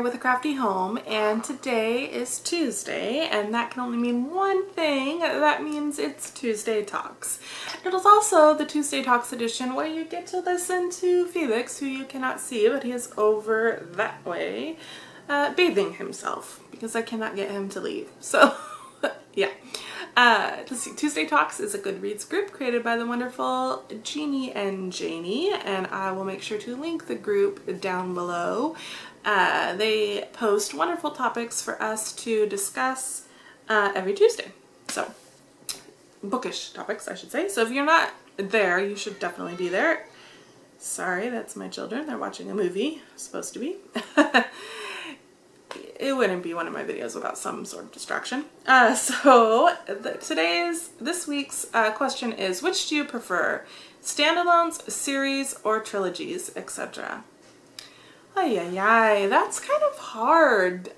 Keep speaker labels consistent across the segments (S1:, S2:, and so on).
S1: with a crafty home, and today is Tuesday, and that can only mean one thing. That means it's Tuesday Talks. It is also the Tuesday Talks edition where you get to listen to Felix, who you cannot see, but he is over that way, bathing himself because I cannot get him to leave. So yeah. Let's see. Tuesday Talks is a Goodreads group created by the wonderful Jeannie and Janie, and I will make sure to link the group down below. They post wonderful topics for us to discuss every Tuesday. So, bookish topics, I should say. So if you're not there, you should definitely be there. Sorry, that's my children. They're watching a movie. Supposed to be. It wouldn't be one of my videos without some sort of distraction. This week's question is, which do you prefer? Standalones, series, or trilogies, etc.? Ay, ay, ay, that's kind of hard.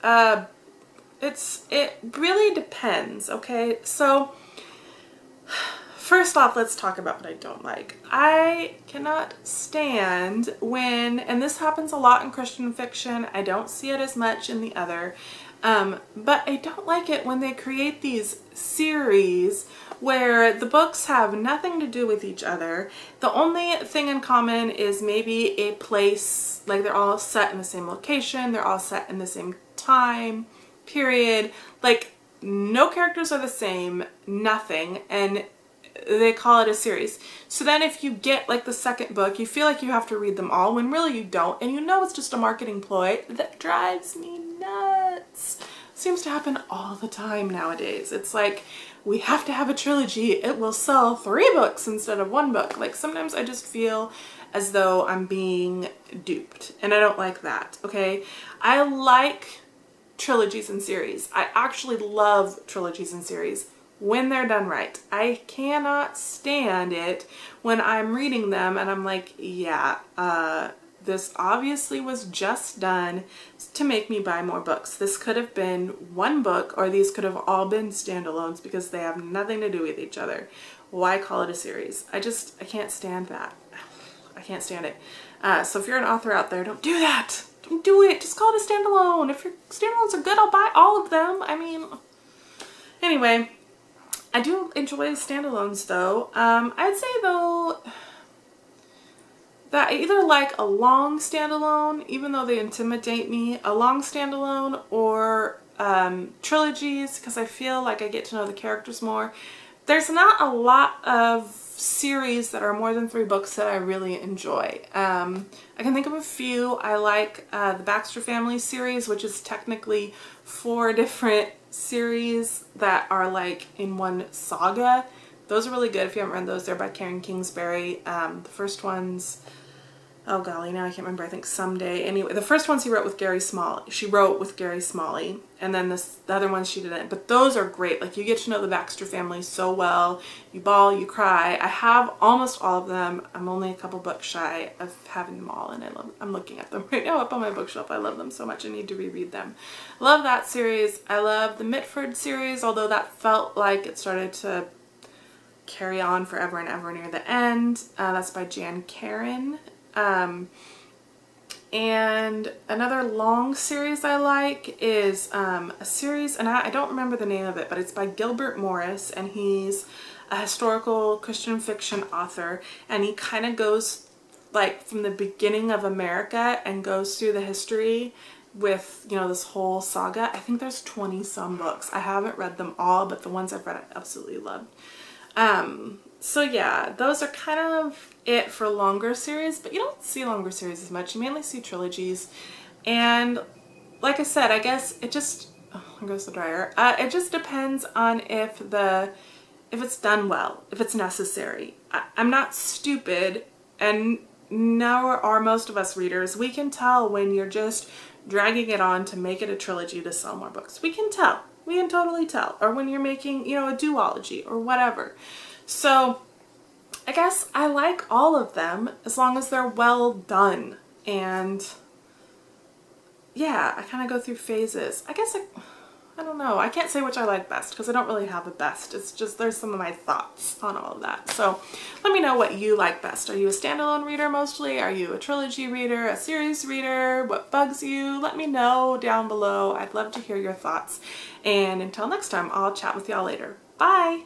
S1: It really depends, okay? So, first off, let's talk about what I don't like. I cannot stand when, and this happens a lot in Christian fiction, I don't see it as much in the other, but I don't like it when they create these series where the books have nothing to do with each other. The only thing in common is maybe a place, like they're all set in the same location, they're all set in the same time period, like no characters are the same, nothing, and they call it a series. So then if you get like the second book, you feel like you have to read them all when really you don't, and you know it's just a marketing ploy. That drives me nuts. Seems to happen all the time nowadays. It's like, we have to have a trilogy. It will sell 3 books instead of 1 book. Like sometimes I just feel as though I'm being duped, and I don't like that, okay? I like trilogies and series. I actually love trilogies and series when they're done right. I cannot stand it when I'm reading them and I'm like, yeah, this obviously was just done to make me buy more books. This could have been 1 book, or these could have all been standalones because they have nothing to do with each other. Why call it a series? I can't stand that. I can't stand it. So if you're an author out there, don't do that. Don't do it. Just call it a standalone. If your standalones are good, I'll buy all of them. I mean, anyway, I do enjoy standalones though. I'd say though that I either like a long standalone, even though they intimidate me, a long standalone, or trilogies, because I feel like I get to know the characters more. There's not a lot of series that are more than 3 books that I really enjoy. I can think of a few. I like the Baxter Family series, which is technically 4 different series that are like in one saga. Those are really good. If you haven't read those, they're by Karen Kingsbury. The first ones, oh golly, now I can't remember. I think Someday. Anyway, the first ones she wrote with Gary Smalley. She wrote with Gary Smalley, and then the other ones she didn't. But those are great. Like, you get to know the Baxter family so well. You bawl, you cry. I have almost all of them. I'm only a couple books shy of having them all, and I'm looking at them right now up on my bookshelf. I love them so much. I need to reread them. Love that series. I love the Mitford series, although that felt like it started to carry on forever and ever near the end. That's by Jan Karen. And another long series I like is a series, and I don't remember the name of it, but it's by Gilbert Morris, and he's a historical Christian fiction author, and he kind of goes like from the beginning of America and goes through the history with, you know, this whole saga. I think there's 20 some books. I haven't read them all, but the ones I've read I absolutely loved. So yeah, those are kind of it for longer series, but you don't see longer series as much. You mainly see trilogies. And like I said, I guess it just, oh, there goes the dryer. It just depends on if it's done well, if it's necessary. I'm not stupid, and nor are most of us readers. We can tell when you're just dragging it on to make it a trilogy to sell more books. We can tell. We can totally tell. Or when you're making, you know, a duology or whatever. So I guess I like all of them as long as they're well done. And yeah, I kind of go through phases. I guess I don't know. I can't say which I like best because I don't really have a best. It's just there's some of my thoughts on all of that. So let me know what you like best. Are you a standalone reader mostly? Are you a trilogy reader, a series reader? What bugs you? Let me know down below. I'd love to hear your thoughts. And until next time, I'll chat with y'all later. Bye!